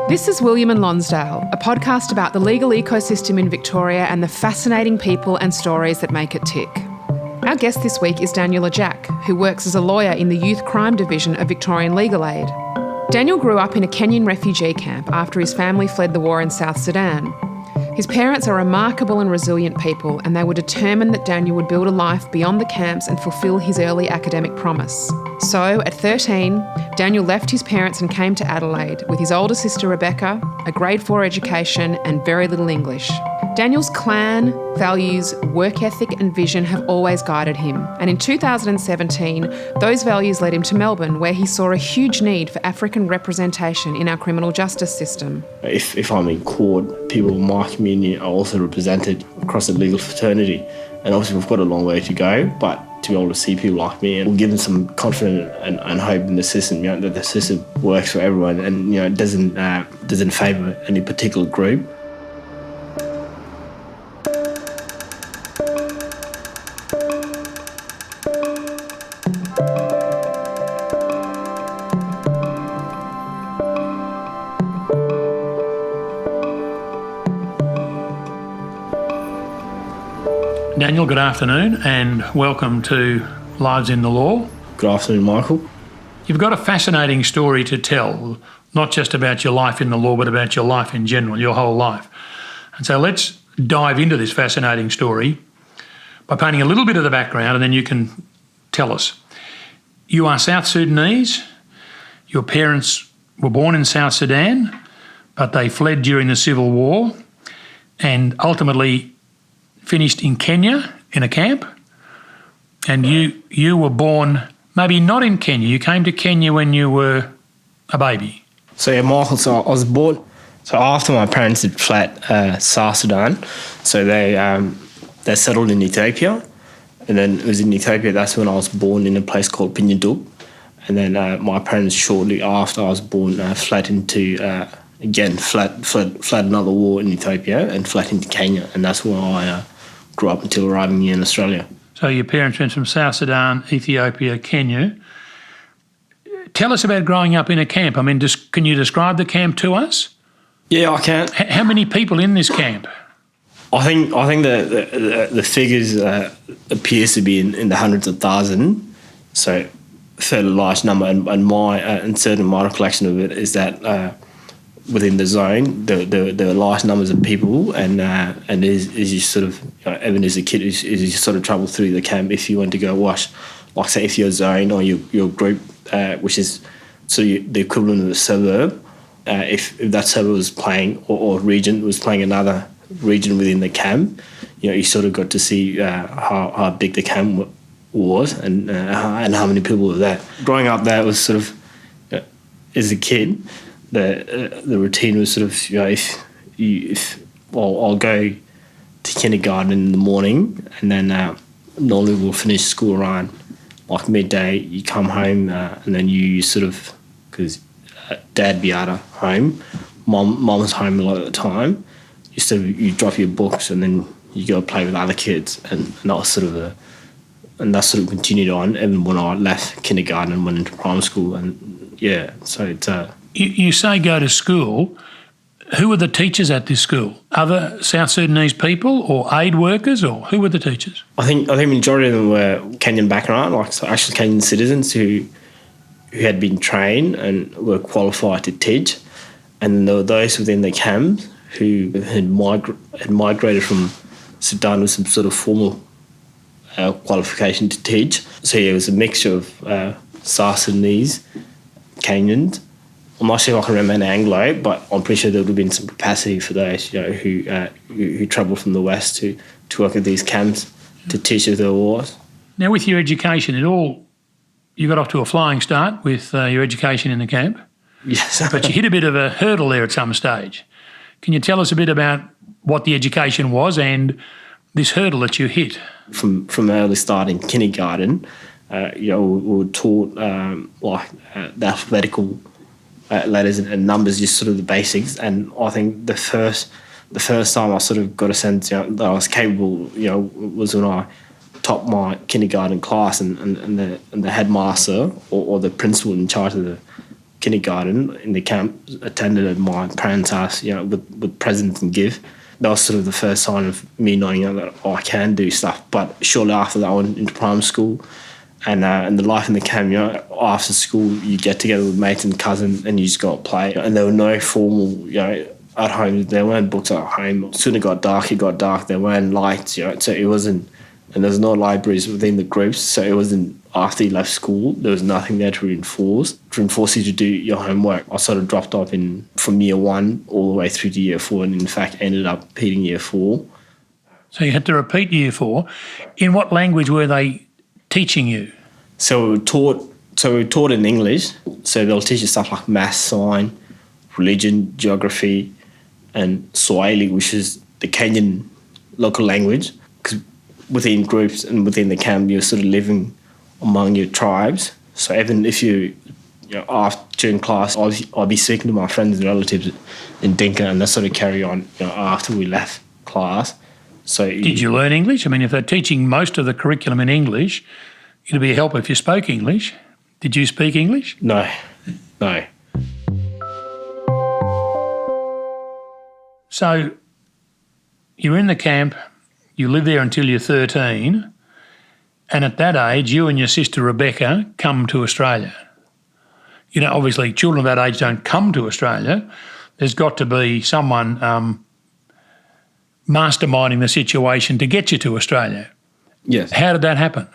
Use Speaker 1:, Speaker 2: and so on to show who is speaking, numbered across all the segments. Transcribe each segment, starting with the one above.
Speaker 1: This is William and Lonsdale, a podcast about the legal ecosystem in Victoria and the fascinating people and stories that make it tick. Our guest this week is Daniel Ajak, who works as a lawyer in the Youth Crime Division of Victorian Legal Aid. Daniel grew up in a Kenyan refugee camp after his family fled the war in South Sudan. His parents are remarkable and resilient people, and they were determined that Daniel would build a life beyond the camps and fulfil his early academic promise. So, at 13, Daniel left his parents and came to Adelaide with his older sister Rebecca, a grade 4 education and very little English. Daniel's clan, values, work ethic and vision have always guided him, and in 2017, those values led him to Melbourne, where he saw a huge need for African representation in our criminal justice system.
Speaker 2: If I'm in court, people in my community are also represented across the legal fraternity, and obviously we've got a long way to go, but to be able to see people like me and give them some confidence and hope in the system, that the system works for everyone and it doesn't favour any particular group.
Speaker 3: Daniel, good afternoon and welcome to Lives in the Law.
Speaker 2: Good afternoon, Michael.
Speaker 3: You've got a fascinating story to tell, not just about your life in the law, but about your life in general, your whole life. And so let's dive into this fascinating story by painting a little bit of the background, and then you can tell us. You are South Sudanese. Your parents were born in South Sudan, but they fled during the Civil War and ultimately finished in Kenya in a camp, and you were born maybe not in Kenya. You came to Kenya when you were a baby.
Speaker 2: So yeah, Michael, so I was born, so after my parents had fled South Sudan, so they settled in Ethiopia, and then it was in Ethiopia, that's when I was born in a place called Pinyadub, and then my parents shortly after I was born fled into fled another war in Ethiopia and fled into Kenya, and that's where I grew up until arriving here in Australia.
Speaker 3: So your parents went from South Sudan, Ethiopia, Kenya. Tell us about growing up in a camp. I mean, can you describe the camp to us?
Speaker 2: Yeah, I can.
Speaker 3: How many people in this camp?
Speaker 2: I think the figures appears to be in the hundreds of thousands, so a fairly large number. And certainly my recollection of it is that within the zone, there were large numbers of people, and as you sort of, even as a kid, as you sort of travel through the camp, if you want to go watch, like say if your zone or your group, which is sort of the equivalent of a suburb, if that suburb was playing or region was playing another region within the camp, you sort of got to see how big the camp was and how many people were there. Growing up there was sort of, as a kid, the routine was sort of, I'll go to kindergarten in the morning, and then normally we'll finish school around like midday. You come home and then you sort of, because Dad be out of home, Mum was home a lot of the time. You drop your books and then you go play with other kids, and that was sort of that sort of continued on even when I left kindergarten and went into primary school, and yeah, so it's.
Speaker 3: You say go to school. Who were the teachers at this school? Other South Sudanese people or aid workers, or who were the teachers?
Speaker 2: I think majority of them were Kenyan background, like so actually Kenyan citizens who had been trained and were qualified to teach, and there were those within the camps who had migrated from Sudan with some sort of formal qualification to teach. So yeah, it was a mixture of South Sudanese, Kenyans. I'm not sure if I can remember Anglo, but I'm pretty sure there would have been some capacity for those, who travelled from the West to work at these camps to teach as there was.
Speaker 3: Now, with your education, you got off to a flying start with your education in the camp.
Speaker 2: Yes.
Speaker 3: But you hit a bit of a hurdle there at some stage. Can you tell us a bit about what the education was and this hurdle that you hit?
Speaker 2: From early start in kindergarten, we were taught the alphabetical letters and numbers, just sort of the basics. And I think the first time I sort of got a sense that I was capable, was when I topped my kindergarten class and the headmaster or the principal in charge of kindergarten in the camp, attended at my parents' house, with presents and gift. That was sort of the first sign of me knowing that I can do stuff. But shortly after that, I went into primary school, and the life in the camp, after school, you get together with mates and cousins, and you just go and play. And there were no formal, at home. There weren't books at home. Soon it got dark. There weren't lights, so it wasn't. And there's no libraries within the groups, so it wasn't after you left school, there was nothing there to reinforce you to do your homework. I sort of dropped off from year 1 all the way through to year 4, and in fact ended up repeating year 4.
Speaker 3: So you had to repeat year 4. In what language were they teaching you?
Speaker 2: So we were taught in English, so they'll teach you stuff like maths, science, religion, geography, and Swahili, which is the Kenyan local language, because within groups and within the camp, you're sort of living among your tribes. So even if after during class, I'll be speaking to my friends and relatives in Dinka, and they sort of carry on after we left class. So
Speaker 3: did you learn English? I mean, if they're teaching most of the curriculum in English, it'd be a help if you spoke English. Did you speak English?
Speaker 2: No.
Speaker 3: So you're in the camp, you live there until you're 13, and at that age, you and your sister Rebecca come to Australia. Obviously, children of that age don't come to Australia. There's got to be someone masterminding the situation to get you to Australia.
Speaker 2: Yes.
Speaker 3: How did that happen?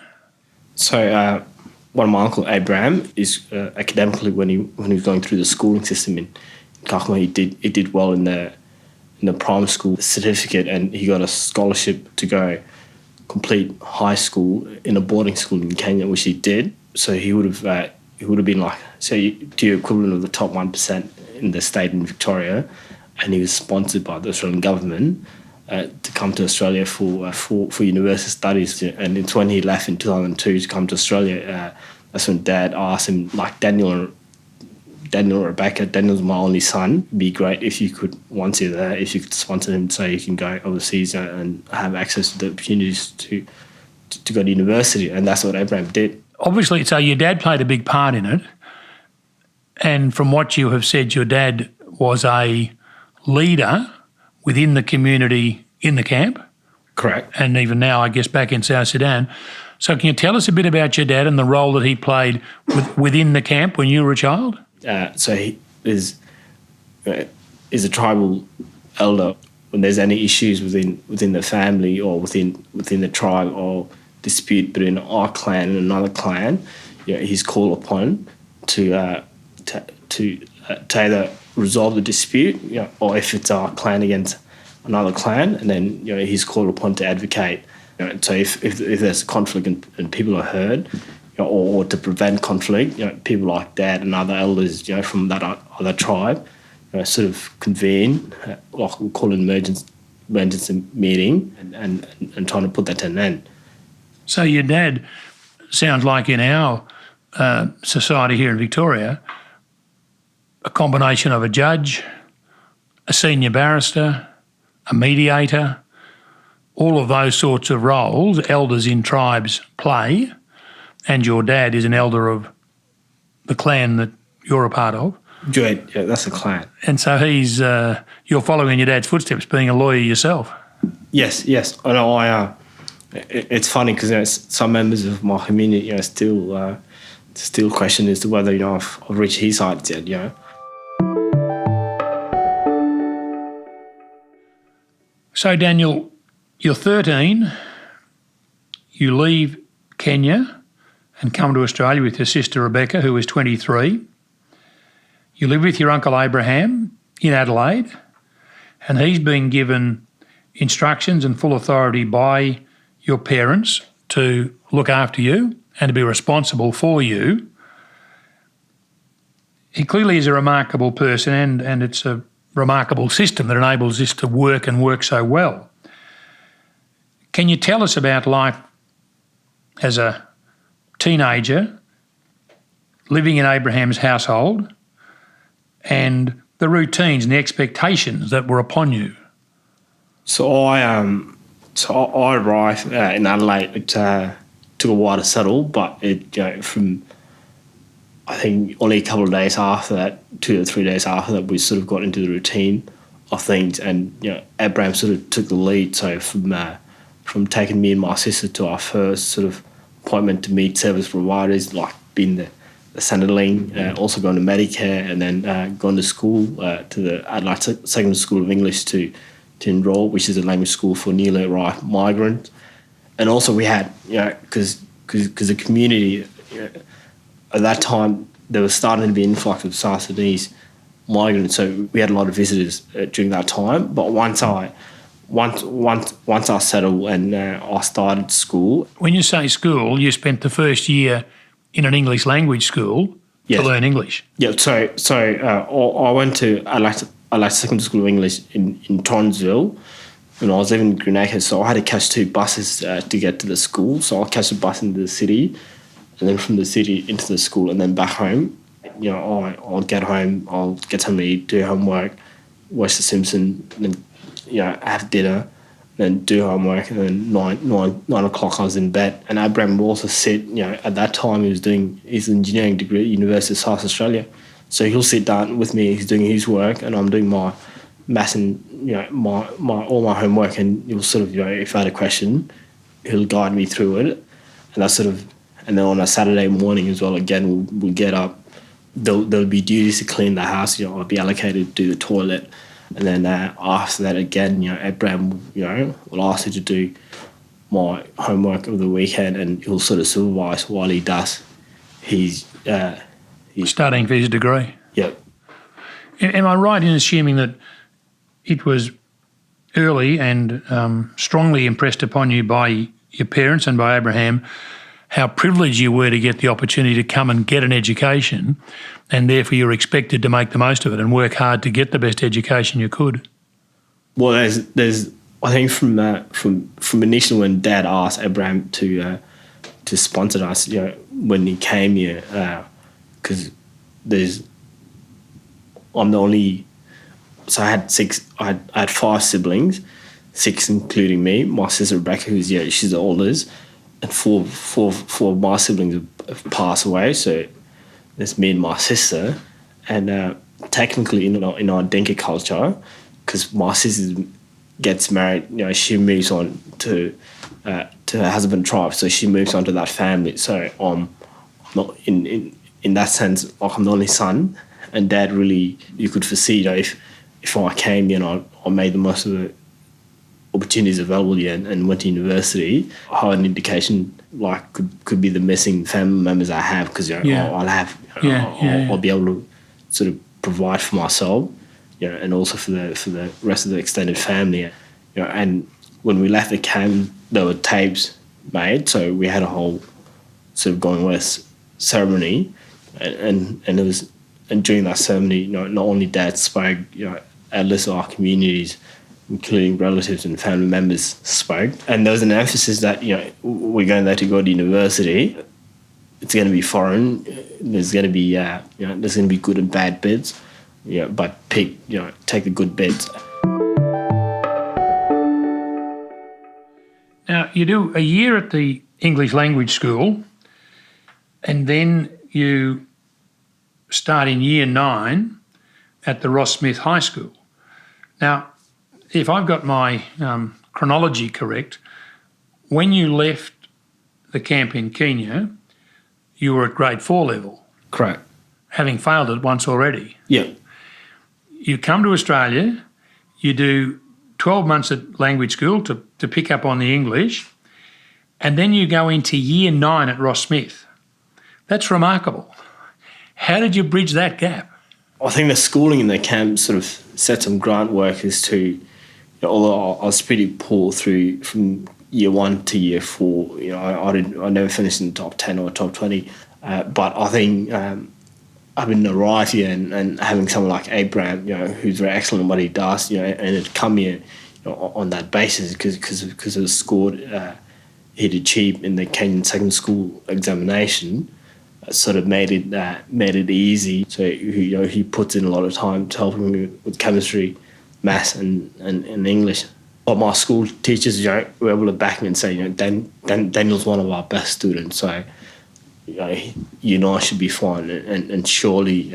Speaker 2: So one of my uncle, Abraham, is academically, when he was going through the schooling system in Kakuma, he did well in the primary school certificate, and he got a scholarship to go complete high school in a boarding school in Kenya, which he did. So he would have been like, the equivalent of the top 1% in the state in Victoria, and he was sponsored by the Australian government to come to Australia for university studies. And it's when he left in 2002 to come to Australia. That's when Dad asked him, like, Daniel or Rebecca, Daniel's my only son. It'd be great if you could, once you're there, if you could sponsor him so he can go overseas and have access to the opportunities to go to university. And that's what Abraham did.
Speaker 3: Obviously, so your dad played a big part in it. And from what you have said, your dad was a leader within the community in the camp.
Speaker 2: Correct.
Speaker 3: And even now, I guess, back in South Sudan. So can you tell us a bit about your dad and the role that he played within the camp when you were a child?
Speaker 2: So he is a tribal elder. When there's any issues within the family or within the tribe or dispute between our clan and another clan, he's called upon to either resolve the dispute, or if it's our clan against another clan, and then he's called upon to advocate. So if there's a conflict and people are heard, or to prevent conflict, people like Dad and other elders, from that other tribe, sort of convene, like we call it an emergency meeting, and trying to put that to an end.
Speaker 3: So your dad sounds like in our society here in Victoria, a combination of a judge, a senior barrister, a mediator, all of those sorts of roles elders in tribes play. And your dad is an elder of the clan that you're a part of.
Speaker 2: Yeah, that's a clan.
Speaker 3: And so you're following in your dad's footsteps, being a lawyer yourself.
Speaker 2: Yes. I know. It's funny because some members of my community, still question as to whether I've reached his heights yet.
Speaker 3: So Daniel, you're 13. You leave Kenya and come to Australia with your sister Rebecca, who is 23. You live with your uncle Abraham in Adelaide, and he's been given instructions and full authority by your parents to look after you and to be responsible for you. He clearly is a remarkable person, and it's a remarkable system that enables this to work and work so well. Can you tell us about life as a teenager living in Abraham's household and the routines and the expectations that were upon you?
Speaker 2: So I arrived in Adelaide. It took a while to settle, but from I think only a couple of days after that, 2 or 3 days after that, we sort of got into the routine of things, and Abraham sort of took the lead. So from taking me and my sister to our first sort of appointment to meet service providers, like being the Centrelink, also going to Medicare, and then going to school to the Adelaide Secondary School of English to enroll, which is a language school for newly arrived migrants. And also we had, because the community, at that time, there was starting to be an influx of South Sudanese migrants, so we had a lot of visitors during that time. But once I settled and I started school.
Speaker 3: When you say school, you spent the first year in an English language school to learn English.
Speaker 2: Yeah, so I went to Adelaide Secondary School of English in Townsville, and I was living in Greenacre, so I had to catch 2 buses to get to the school. So I'll catch a bus into the city, and then from the city into the school, and then back home. I'll get home, I'll get something to eat, do homework, watch The Simpsons, and then have dinner, then do homework, and then 9 o'clock I was in bed. And Abraham would also sit, at that time he was doing his engineering degree at University of South Australia. So he'll sit down with me, he's doing his work, and I'm doing my maths and all my homework, and he'll sort of, if I had a question, he'll guide me through it. And that's sort of, and then on a Saturday morning as well, again, we'll get up. There'll be duties to clean the house. I'll be allocated to do the toilet, and then after that, again, Abraham, will ask you to do my homework of the weekend, and he'll sort of supervise while he does his
Speaker 3: studying for his degree.
Speaker 2: Yep.
Speaker 3: Am I right in assuming that it was early and strongly impressed upon you by your parents and by Abraham how privileged you were to get the opportunity to come and get an education, and therefore you're expected to make the most of it and work hard to get the best education you could?
Speaker 2: Well, there's I think from initially when Dad asked Abraham to sponsor us, when he came here, because I'm the only, so I had 5 siblings, 6 including me. My sister Rebecca, who's she's the oldest, and four of my siblings have passed away. So there's me and my sister, and technically in our Dinka culture, because my sister gets married, she moves on to her husband tribe, so she moves on to that family. So not in that sense, like I'm the only son, and Dad really, you could foresee, if I came, I made the most of the opportunities available here and went to university. I had an indication like could be the missing family members I have, because I'll be able to sort of provide for myself, and also for the rest of the extended family, And when we left the camp, there were tapes made, so we had a whole sort of going west ceremony, and it was, and during that ceremony, not only Dad spoke, at least our communities, including relatives and family members, spoke, and there was an emphasis that we're going there to go to university. It's going to be foreign. There's going to be there's going to be good and bad bits, but take the good bits.
Speaker 3: Now you do a year at the English language school, and then you start in year 9 at the Ross Smith High School. Now, if I've got my chronology correct, when you left the camp in Kenya, you were at grade 4 level.
Speaker 2: Correct.
Speaker 3: Having failed it once already.
Speaker 2: Yeah.
Speaker 3: You come to Australia, you do 12 months at language school to pick up on the English, and then you go into year 9 at Ross Smith. That's remarkable. How did you bridge that gap?
Speaker 2: I think the schooling in the camp sort of set some groundwork as to, although I was pretty poor through from year 1 to year 4, I never finished in the top 10 or top 20. But I think having arrived here and having someone like Abraham, who's very excellent at what he does, and it come here on that basis because of the score he'd achieved in the Kenyan second school examination, sort of made it easy. So he puts in a lot of time to help me with chemistry, maths, and English. But my school teachers were able to back me and say, Daniel's one of our best students. So you and I should be fine. And surely,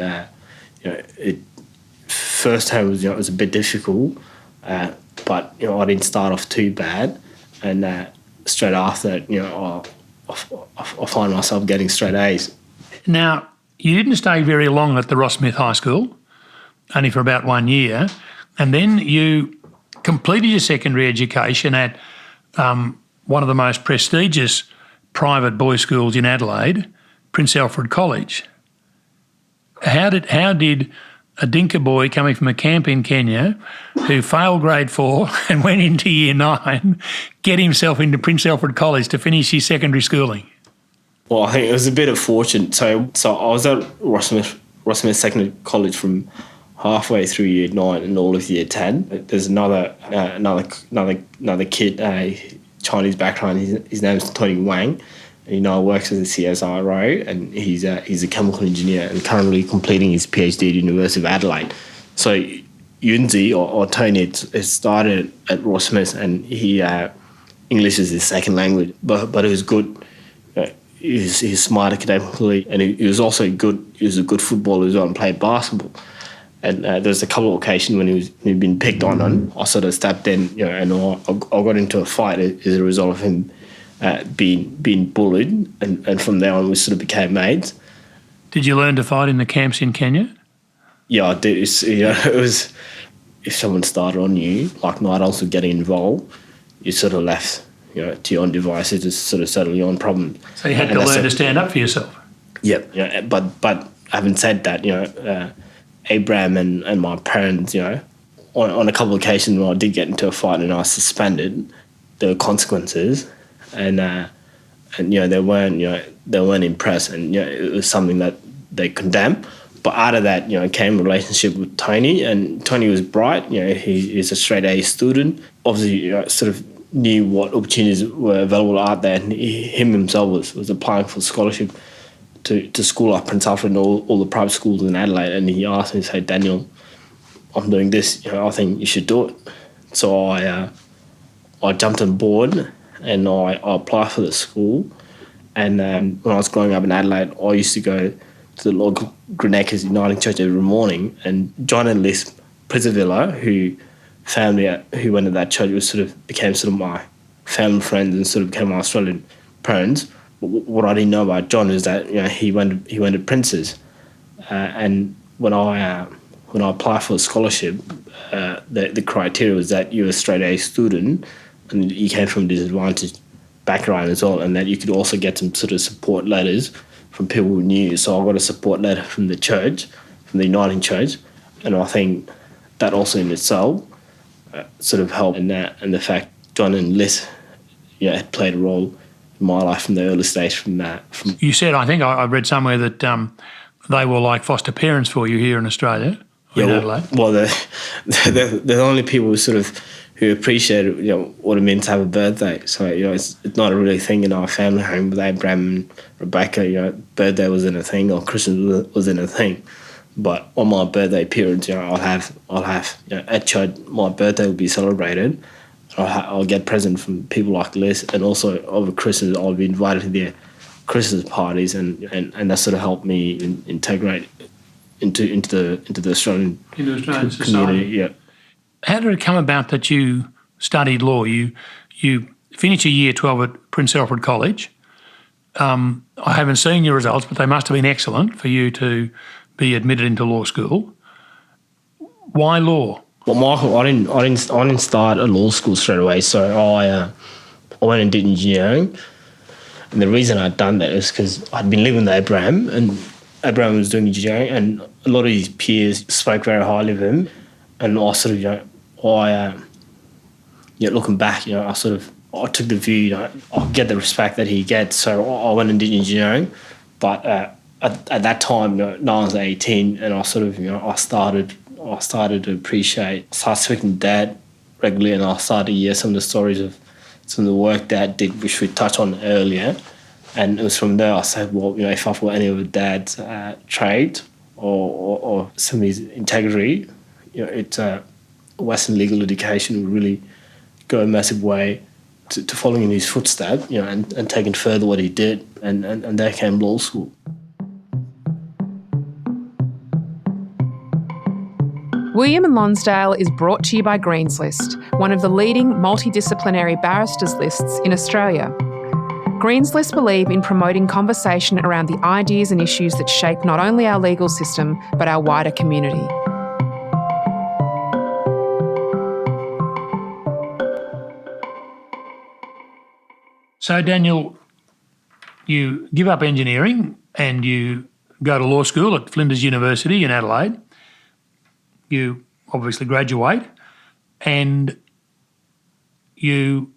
Speaker 2: first time was, it was a bit difficult, but, I didn't start off too bad. And straight after, I find myself getting straight A's.
Speaker 3: Now, you didn't stay very long at the Ross Smith High School, only for about 1 year, and then you completed your secondary education at one of the most prestigious private boys' schools in Adelaide, Prince Alfred College. How did a dinka boy coming from a camp in Kenya who failed grade 4 and went into year 9 get himself into Prince Alfred College to finish his secondary schooling?
Speaker 2: Well, I think it was a bit of fortune. So I was at Ross Smith Secondary College from halfway through year 9 and all of year 10. There's another kid, Chinese background. His name's Tony Wang. And, works as a CSIRO, and he's a chemical engineer and currently completing his PhD at University of Adelaide. So Yunzi or Tony had started at Ross Smith, and he English is his second language, but he was good. He was smart academically, and he was also good. He was a good footballer as well and played basketball. And there was a couple of occasions when he'd been picked on, and I sort of stepped in, and I got into a fight as a result of him being bullied, and from there on we sort of became mates.
Speaker 3: Did you learn to fight in the camps in Kenya?
Speaker 2: Yeah, I did. It was, if someone started on you, like night owls were getting involved, you sort of left, to your own devices to sort of settle your own problems.
Speaker 3: So you had to learn to stand up for yourself.
Speaker 2: Yep. But having said that, Abraham and my parents, on a couple of occasions when I did get into a fight and I was suspended, there were consequences. And they weren't impressed, and it was something that they condemned. But out of that, came a relationship with Tony, and Tony was bright. He's a straight A student. Obviously, sort of knew what opportunities were available out there, and him himself was applying for scholarship to school like Prince Alfred and all the private schools in Adelaide. And he asked me, "Hey Daniel, I'm doing this. I think you should do it." So I jumped on board. And I applied for the school. And when I was growing up in Adelaide, I used to go to the local Grenakers Uniting Church every morning. And John and Liz Prisavilla, who went to that church, became my family friends and sort of became my Australian parents. But what I didn't know about John is that he went to Prince's, and when I applied for a scholarship, the criteria was that you're a straight A student. And you came from a disadvantaged background as well, and that you could also get some sort of support letters from people who knew you. So I got a support letter from the church, from the Uniting Church, and I think that also in itself sort of helped. And the fact John and Liz, had played a role in my life from the early stage. From
Speaker 3: you said, I think I read somewhere that they were like foster parents for you here in Australia. In Adelaide.
Speaker 2: Well, they're the only people who appreciated, what it meant to have a birthday. So, it's not a really thing in our family home with Abraham and Rebecca. Birthday wasn't a thing, or Christmas wasn't a thing. But on my birthday periods, I'll have at church, my birthday will be celebrated. I'll get presents from people like Liz, and also over Christmas, I'll be invited to their Christmas parties, and that sort of helped me integrate into the Australian
Speaker 3: society.
Speaker 2: Community. Yeah.
Speaker 3: How did it come about that you studied law? You finished your year 12 at Prince Alfred College. I haven't seen your results, but they must have been excellent for you to be admitted into law school. Why law?
Speaker 2: Well, Michael, I didn't start at law school straight away. So I went and did engineering, and the reason I'd done that is because I'd been living with Abraham, and Abraham was doing engineering, and a lot of his peers spoke very highly of him. And I sort of, looking back, I took the view, I'll get the respect that he gets. So I went and did engineering. But at that time, now I was 18, and I started to appreciate, started speaking to Dad regularly, and I started to hear some of the stories of some of the work Dad did, which we touched on earlier. And it was from there I said, well, if I follow any of Dad's trade or some of his integrity, Western legal education would really go a massive way to following in his footsteps, and taking further what he did, and there came law school.
Speaker 1: William and Lonsdale is brought to you by Greenslist, one of the leading multidisciplinary barristers lists in Australia. Greenslist believe in promoting conversation around the ideas and issues that shape not only our legal system, but our wider community.
Speaker 3: So, Daniel, you give up engineering and you go to law school at Flinders University in Adelaide. You obviously graduate and you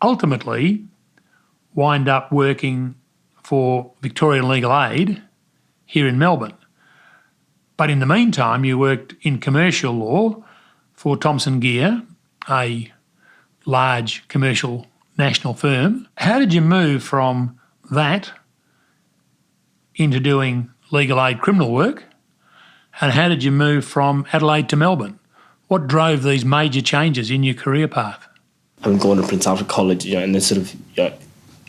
Speaker 3: ultimately wind up working for Victorian Legal Aid here in Melbourne. But in the meantime, you worked in commercial law for Thomson Geer, a large commercial national firm. How did you move from that into doing legal aid criminal work? And how did you move from Adelaide to Melbourne? What drove these major changes in your career path?
Speaker 2: I've gone to Prince Alfred College, and then sort of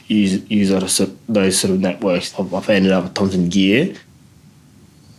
Speaker 2: use those sort of networks. I've ended up at Thomson Geer.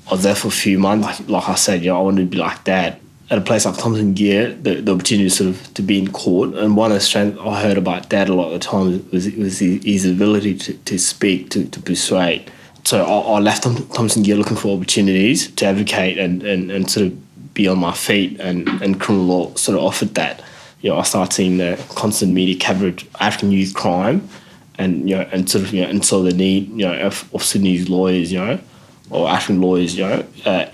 Speaker 2: I was there for a few months. Like I said, I wanted to be like that. At a place like Thomson Geer, the opportunity sort of to be in court, and one of the strengths I heard about Dad a lot of the time was his ability to speak, to persuade. So I left Thomson Geer looking for opportunities to advocate and sort of be on my feet, and criminal law sort of offered that. I started seeing the constant media coverage of African youth crime, and sort of and saw the need of Sydney's lawyers, or African lawyers,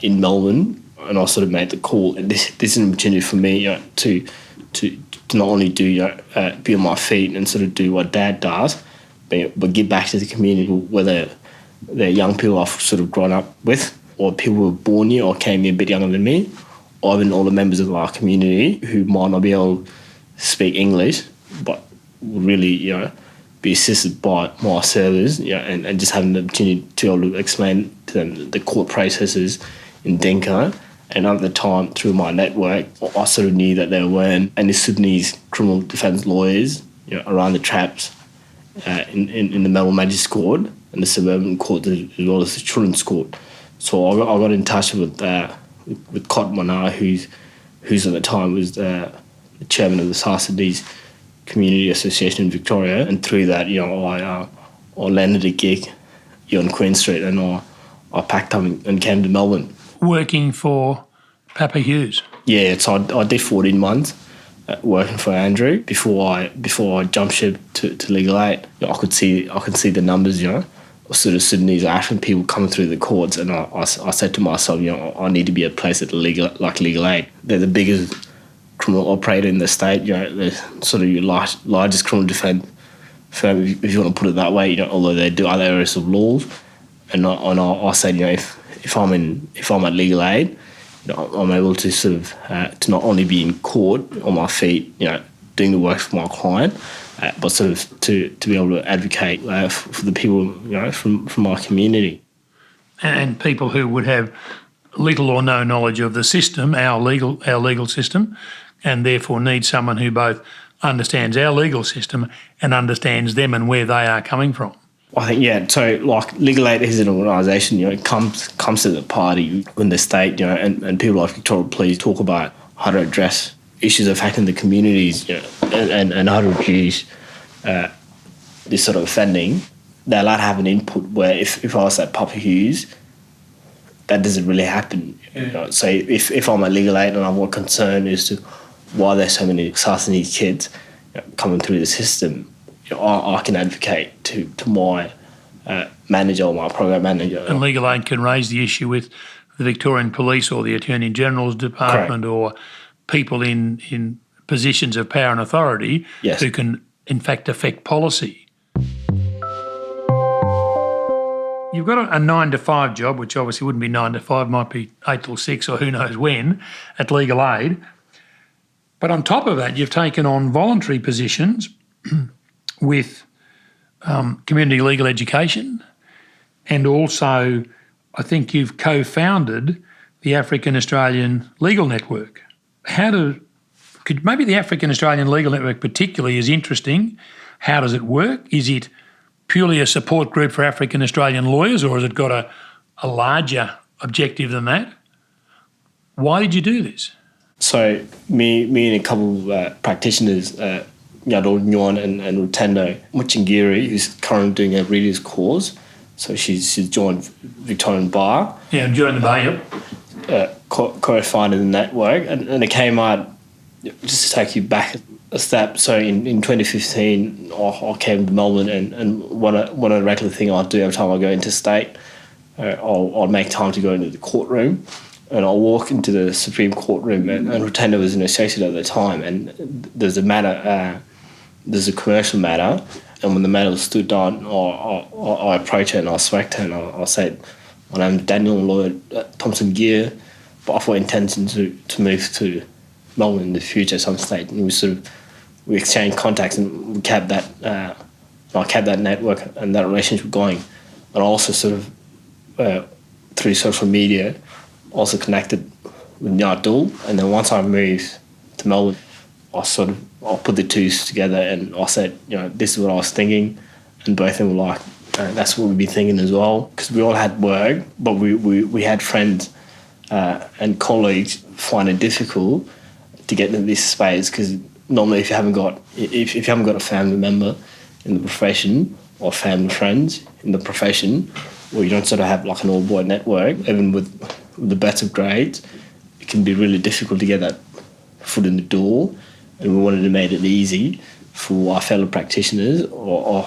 Speaker 2: in Melbourne, and I sort of made the call. This is an opportunity for me, to not only do be on my feet and sort of do what Dad does, but give back to the community, whether they're young people I've sort of grown up with, or people who were born here or came here a bit younger than me, or even all the members of our community who might not be able to speak English, but would really, be assisted by my service, and just having the opportunity to be able to explain to them the court processes in Dinka. And at the time, through my network, I sort of knew that there weren't any Sudanese criminal defence lawyers, around the traps in the Melbourne Magistrates Court and the suburban court, as well as the children's court. So I got in touch with Kot Manar, who's at the time was the chairman of the South Sudanese Community Association in Victoria, and through that, I landed a gig on Queen Street, and I packed up and came to Melbourne.
Speaker 3: Working for Papa Hughes? Yeah,
Speaker 2: so I did 14 months working for Andrew before I jumped ship to Legal Aid. I could see the numbers, sort of Sudanese African people coming through the courts, and I said to myself, I need to be a place at Legal Aid. They're the biggest criminal operator in the state. They're sort of your largest criminal defence firm, if you want to put it that way. Although they do other areas of law, and I said, if I'm at Legal Aid, I'm able to sort of to not only be in court on my feet, doing the work for my client, but sort of to be able to advocate for the people, from my community.
Speaker 3: And people who would have little or no knowledge of the system, our legal system, and therefore need someone who both understands our legal system and understands them and where they are coming from.
Speaker 2: I think, so like Legal Aid is an organisation, it comes to the party when the state, and people like Victoria Police talk about how to address issues affecting the communities, and how to reduce this sort of offending. They're allowed to have an input where if I was at Papa Hughes, that doesn't really happen. So if I'm at Legal Aid and I'm more concerned as to why there's so many South Sudanese kids coming through the system, I can advocate to my manager or my program manager.
Speaker 3: And Legal Aid can raise the issue with the Victorian Police or the Attorney General's Department. Correct. Or people in positions of power and authority. Yes. Who can, in fact, affect policy. You've got a 9-to-5 job, which obviously wouldn't be 9 to 5, might be 8 till 6 or who knows when, at Legal Aid. But on top of that, you've taken on voluntary positions with community legal education, and also I think you've co-founded the African Australian Legal Network. How do Maybe the African Australian Legal Network particularly is interesting. How does it work? Is it purely a support group for African Australian lawyers, or has it got a larger objective than that? Why did you do this?
Speaker 2: So me and a couple of practitioners, Nyadol Nyon and Rutendo Muchingiri, who's currently doing a reader's course. So she's joined Victorian Bar.
Speaker 3: Yeah, joined the bar, yep.
Speaker 2: Co-founded the network, and it came out, just to take you back a step. So in 2015, I came to Melbourne, and one of the regular things I do every time I go interstate, I'll make time to go into the courtroom. And I'll walk into the Supreme Court room, and Rutendo was an associate at the time, and there's a commercial matter, and when the matter was stood down, I approached her and I spoke to her and I said, my name's Daniel, lawyer at Thompson Gear, but I've got intention to move to Melbourne in the future at some stage. And we exchanged contacts, and we kept that, I kept that network and that relationship going. And I also through social media, also connected with Nyadul, and then once I moved to Melbourne, I put the two together and I said, this is what I was thinking, and both of them were like, that's what we've been thinking as well, because we all had work, but we had friends and colleagues find it difficult to get into this space, because normally if you haven't got a family member in the profession or family friends in the profession, or you don't have like an all-boy network, even with the best of grades, it can be really difficult to get that foot in the door. And we wanted to make it easy for our fellow practitioners or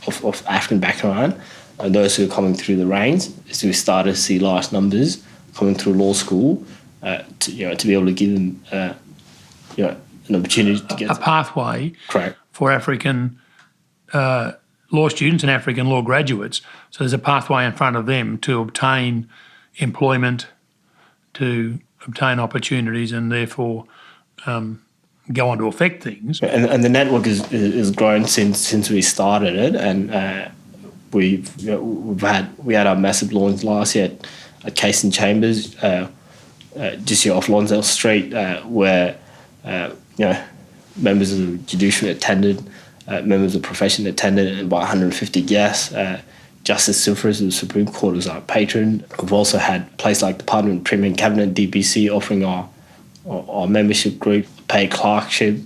Speaker 2: of African background and those who are coming through the ranks, so we started to see large numbers coming through law school to be able to give them an opportunity to get
Speaker 3: a pathway.
Speaker 2: Correct.
Speaker 3: For African law students and African law graduates. So there's a pathway in front of them to obtain employment, to obtain opportunities, and therefore go on to affect things.
Speaker 2: And the network is grown since we started it, and we had our massive launch last year at Case and Chambers, just here off Lonsdale Street, where members of the judiciary attended, members of the profession attended, and about 150 guests. Justice Silvers of the Supreme Court was our patron. We've also had places like Department of Premier and Cabinet, DPC, offering our membership group paid clerkship.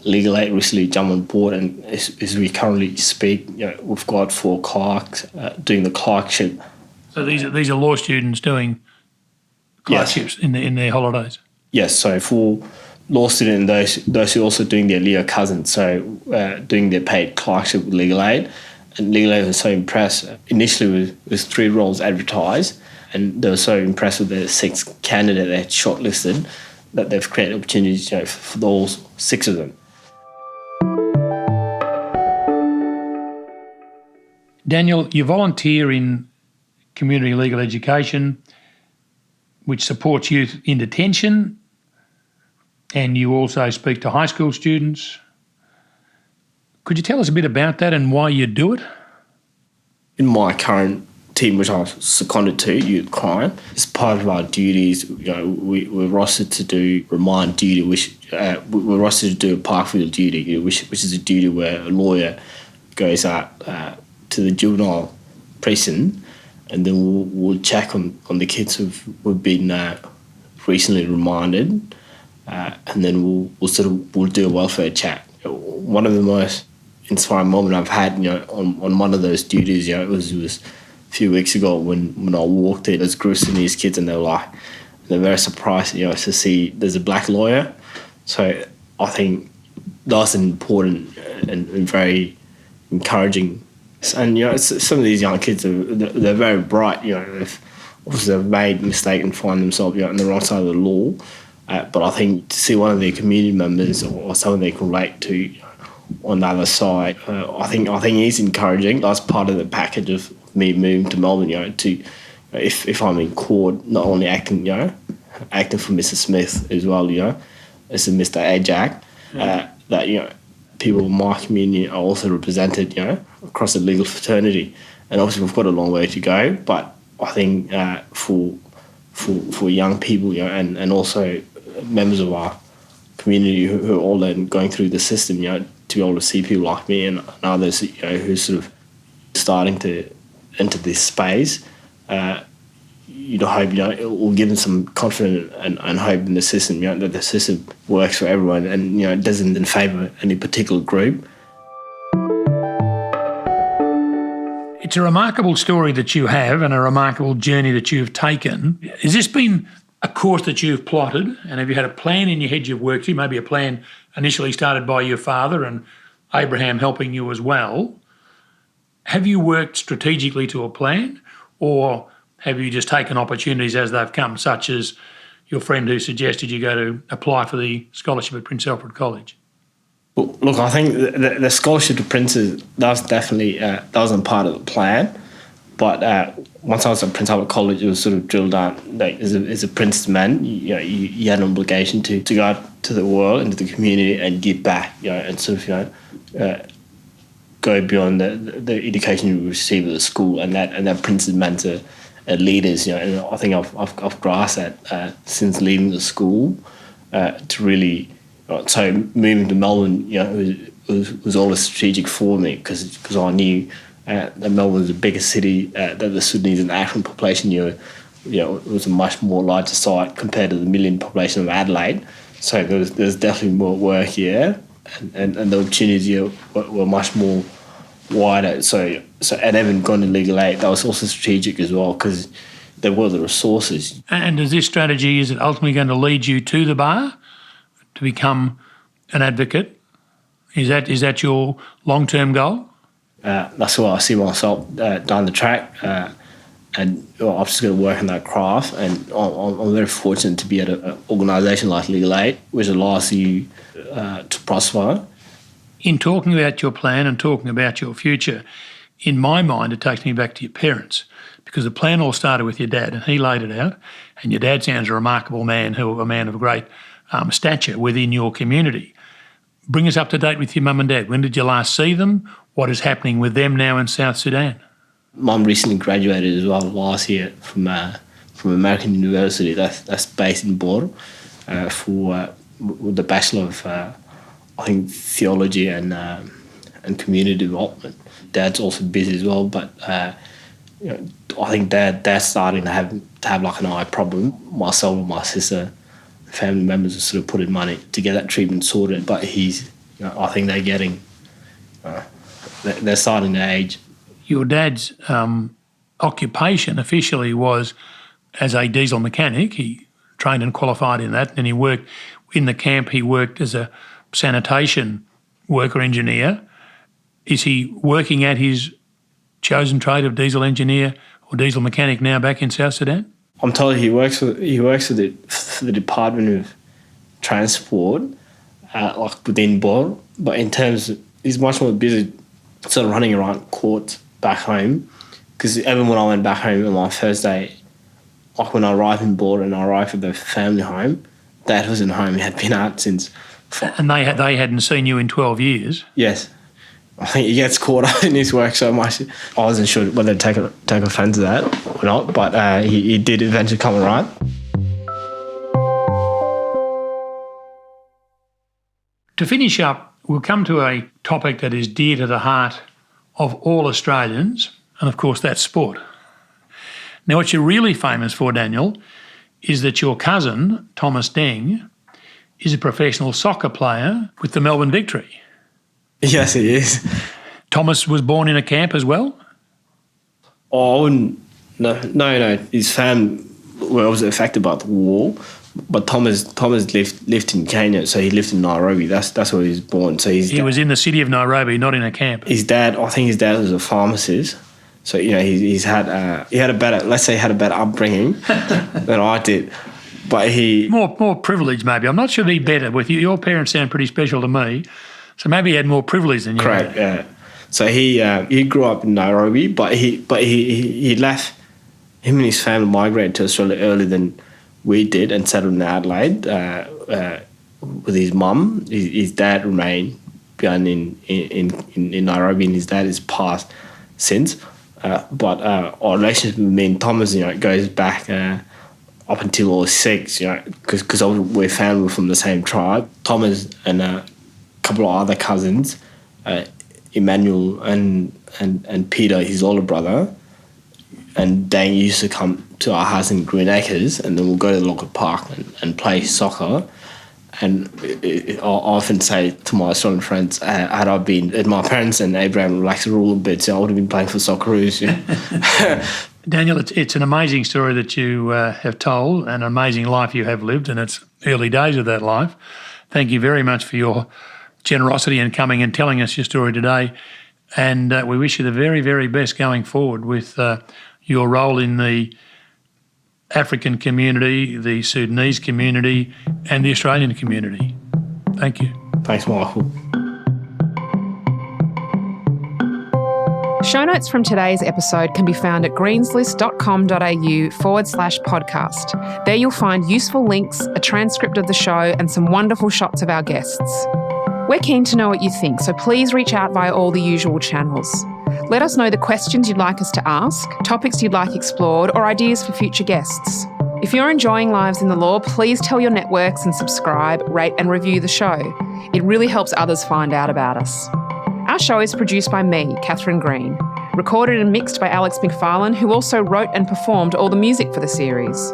Speaker 2: Legal Aid recently jumped on board, and as we currently speak, we've got 4 clerks doing the clerkship.
Speaker 3: So these are law students doing clerkships in their holidays.
Speaker 2: Yes, so for law students and those who are also doing their Leo cousins, so doing their paid clerkship with Legal Aid. And Legal Aid was so impressed. Initially, it was 3 roles advertised, and they were so impressed with the 6th candidate they had shortlisted that they've created opportunities for those 6 of them.
Speaker 3: Daniel, you volunteer in community legal education, which supports youth in detention, and you also speak to high school students. Could you tell us a bit about that and why you do it?
Speaker 2: In my current team, which I was seconded to, Youth Crime, as part of our duties, we're rostered to do remand duty, which we're rostered to do a parkfield duty, which is a duty where a lawyer goes out to the juvenile prison, and then we'll check on the kids who've been recently remanded, and then we'll do a welfare check. One of the most inspiring moments I've had, on one of those duties, it was a few weeks ago when I walked in, there's groups of these kids, and they're very surprised, to see there's a black lawyer. So I think that's an important and very encouraging. And some of these young kids they're very bright. They've made mistakes and find themselves on the wrong side of the law. But I think to see one of their community members or someone they can relate to on the other side, I think is encouraging. That's part of the package of me moving to Melbourne. To if I'm in court, not only acting for Mr. Smith as well, as a Mr. Ajak, that people in my community are also represented, across the legal fraternity. And obviously we've got a long way to go, but I think for young people, and also members of our community who are all then going through the system, to be able to see people like me and others, who are sort of starting to enter this space, hope, it will give them some confidence and hope in the system, that the system works for everyone and, it doesn't in favour any particular group.
Speaker 3: It's a remarkable story that you have and a remarkable journey that you've taken. Has this been a course that you've plotted, and have you had a plan in your head you've worked through, maybe a plan initially started by your father and Abraham helping you as well? Have you worked strategically to a plan, or have you just taken opportunities as they've come, such as your friend who suggested you go to apply for the scholarship at Prince Alfred College?
Speaker 2: Well, look, I think the scholarship to Prince's, that was definitely, that wasn't part of the plan. But once I was at Prince Albert College, it was sort of drilled down, like, as a Prince's man, you had an obligation to go out to the world, into the community and give back, and sort of, go beyond the education you receive at the school, and that Prince's man to leaders, and I think I've grasped that since leaving the school, to really, so moving to Melbourne, was always strategic for me because I knew that Melbourne was the biggest city, that the Sudanese and African population, it was a much more larger site compared to the million population of Adelaide. So there's definitely more work here, and the opportunities here were much more wider. So and even going to legal aid, that was also strategic as well because there were the resources. And
Speaker 3: is this strategy, is it ultimately going to lead you to the bar to become an advocate? Is that your long-term goal?
Speaker 2: That's where I see myself down the track, and I've just got to work on that craft. And I'm very fortunate to be at an organisation like Legal Aid, which allows you to prosper.
Speaker 3: In talking about your plan and talking about your future, in my mind, it takes me back to your parents, because the plan all started with your dad, and he laid it out. And your dad sounds a remarkable man, a man of great stature within your community. Bring us up to date with your mum and dad. When did you last see them? What is happening with them now in South Sudan?
Speaker 2: Mum recently graduated as well last year from American University. That's based in Bor, for the Bachelor of I think theology and community development. Dad's also busy as well, but I think Dad's starting to have like an eye problem. Myself and my sister, family members, are sort of putting money to get that treatment sorted. But I think they're getting. They're starting to age.
Speaker 3: Your dad's occupation officially was as a diesel mechanic. He trained and qualified in that, and he worked in the camp. He worked as a sanitation worker engineer. Is he working at his chosen trade of diesel engineer or diesel mechanic now back in South Sudan?
Speaker 2: I'm told he works for the Department of Transport, like within Bor, but in terms of, he's much more busy sort of running around courts back home, because even when I went back home on my first day, like when I arrived in Bor and I arrived at the family home, Dad wasn't home. He had been out since.
Speaker 3: And they hadn't seen you in 12 years?
Speaker 2: Yes. I think he gets caught up in his work so much. I wasn't sure whether to take offence to that or not, but he did eventually come around.
Speaker 3: To finish up, we'll come to a topic that is dear to the heart of all Australians, and of course that's sport. Now, what you're really famous for, Daniel, is that your cousin, Thomas Deng, is a professional soccer player with the Melbourne Victory.
Speaker 2: Yes, he is.
Speaker 3: Thomas was born in a camp as well?
Speaker 2: Oh, no. His family were also affected by the war, but Thomas lived in Kenya, so he lived in Nairobi. That's where he was born. So he
Speaker 3: was in the city of Nairobi, not in a camp.
Speaker 2: I think his dad was a pharmacist. So he had a better upbringing than I did, but he
Speaker 3: more privileged maybe. I'm not sure he'd be better with you. Your parents sound pretty special to me, so maybe he had more privilege than you.
Speaker 2: Correct. Yeah. So he grew up in Nairobi, but he left. Him and his family migrated to Australia earlier than we did and settled in Adelaide with his mum. His dad remained behind in Nairobi, and his dad has passed since. But our relationship with me and Thomas, goes back up until I was 6, because we're family from the same tribe. Thomas and a couple of other cousins, Emmanuel and Peter, his older brother, and Dan used to come to our house in Green Acres, and then we'll go to the local park and play soccer. And I often say to my Australian friends, had I been at my parents and Abraham likes to rule a bit, so I would have been playing for Socceroos.
Speaker 3: Daniel, it's an amazing story that you have told, and an amazing life you have lived, and it's early days of that life. Thank you very much for your generosity in coming and telling us your story today. And we wish you the very, very best going forward with your role in the African community, the Sudanese community, and the Australian community. Thank you.
Speaker 2: Thanks, Michael.
Speaker 1: Show notes from today's episode can be found at greenslist.com.au/podcast. There you'll find useful links, a transcript of the show, and some wonderful shots of our guests. We're keen to know what you think, so please reach out via all the usual channels. Let us know the questions you'd like us to ask, topics you'd like explored, or ideas for future guests. If you're enjoying Lives in the Law, please tell your networks and subscribe, rate and review the show. It really helps others find out about us. Our show is produced by me, Catherine Green, recorded and mixed by Alex McFarlane, who also wrote and performed all the music for the series.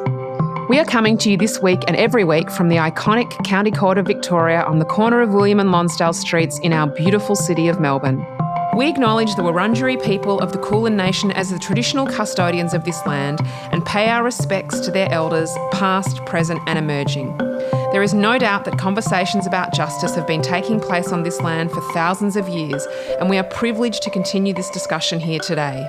Speaker 1: We are coming to you this week and every week from the iconic County Court of Victoria on the corner of William and Lonsdale streets in our beautiful city of Melbourne. We acknowledge the Wurundjeri people of the Kulin Nation as the traditional custodians of this land and pay our respects to their elders, past, present and emerging. There is no doubt that conversations about justice have been taking place on this land for thousands of years, and we are privileged to continue this discussion here today.